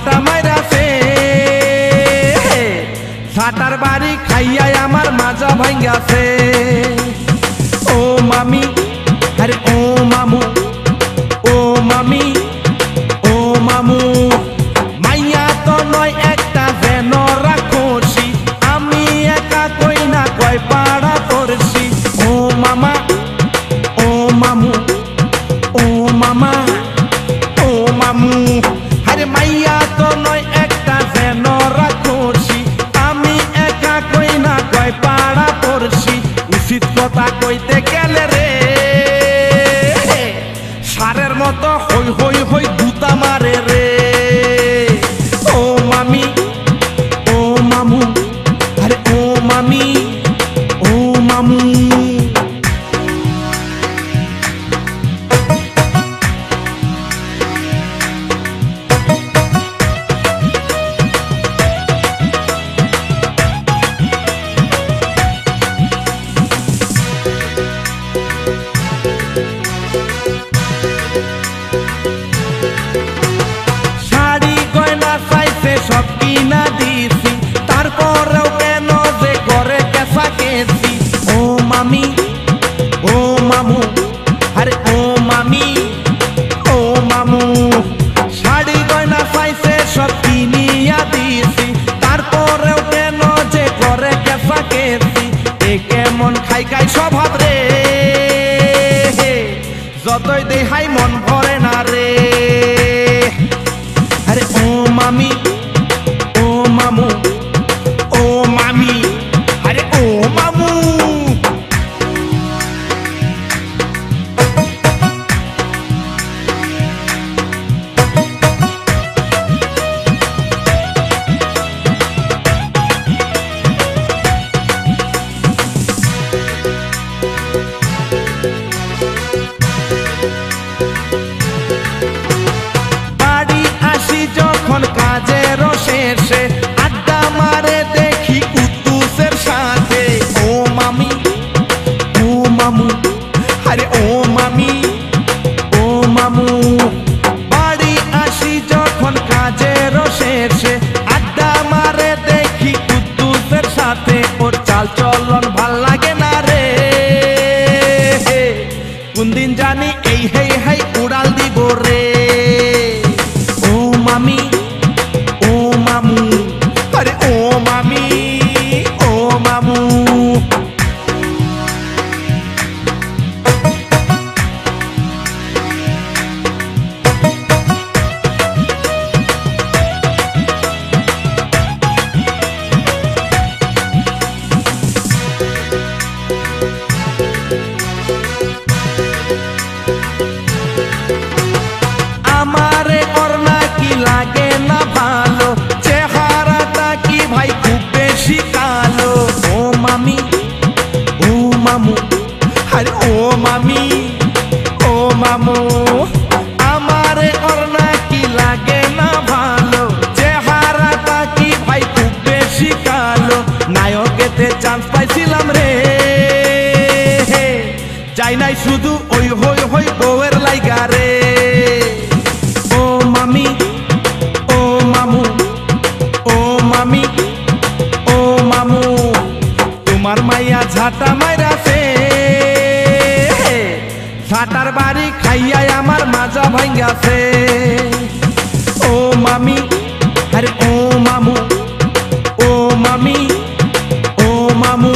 ঝাঁটা মাইরাছে ঝাঁটার বাড়ি খাইয়াই আমার মাজা ভাঙ্গাছে ও মামি আরে ও মামু ও মামি ও মামু মাইয়া তো নয় একটা যেন রাখছি আমি একা কই না কয় পাড়া পড়ছি ও মামা ও মামু ও মামা ও মামু আরে মাইয়া তো নয় একটা যেন রাখছি আমি একা কই না কয় পাড়া পড়ছি উচিত কথা কইতে গেলে রে সারের মতো হই হই হই গুতা মারে রে ও মামি ও মামু আরে ও মামি ও মামু সব কিনা দিছি তারপরেও কেন যে করে কেসা কেছি ও মামি ও মামু আরে ও মামি ও মামু শাড়ি গয়না চাইছে সব কিনিয়া দিছি তারপরেও কেন যে করে কেসা কেছি এ কেমন খাই খাই স্বভাব রে যতই দেখাই মন ভরে না রে আরে ও মামি মামু ও মামি আরে ও মামু বাড়ি আসি যখন কাজের শেষে আড্ডা মারে দেখি কুদ্দুসের সাথে ও মামি ও মামু আরে ও মামি ও মামু বাড়ি আসি যখন কাজের শেষে আড্ডা মারে দেখি কুদ্দুসের সাথে ওর চাল চলন ভাল লাগে না রে কোন দিন জানি এই হেই হেই উড়াল দিব রে ও মামি ও মামু আরে ও মামি ও মামু আমারে ওর নাকি লাগে না ভালো চেহারাটা কি ভাই খুব বেশি কালো ও মামি ও মামু আরে ও মামি ও মামু আমারে ওর নাকি লাগে না ভালো চেহারাটা কি ভাই খুব বেশি কালো নায়কেতে চান্স পাইছিলাম রে যাই নাই শুধু ওই হই হই বউয়ের লাইগা রে ও মামি ও মামু ও মামি ও মামু তোমার মাইয়া ঝাঁটা মাইরাছে ঝাঁটার বাড়ি খাইয়াই আমার মাজা ভাঙ্গাছে ও মামি আরে ও মামু ও মামি ও মামু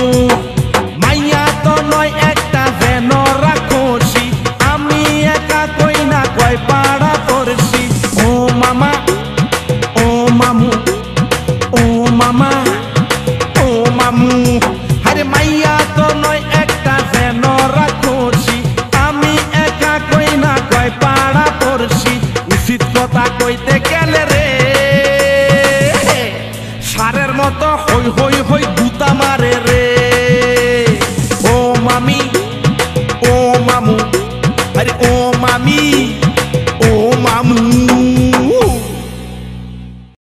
মাইয়া তো নয় একটা যেন রাখছি আমি একা কই না কয় পাড়া পড়ছি ও মামা ও মামু ও মামা ও মামু আরে মাইয়া তো নয় একটা যেন রাখছি আমি একা কই না কয় পাড়া পড়ছি উচিত কথা কইতে গেলে রে সারের মতো হই হই হই গুতা মারে রে ও মামি ও মামু আরে ও মামি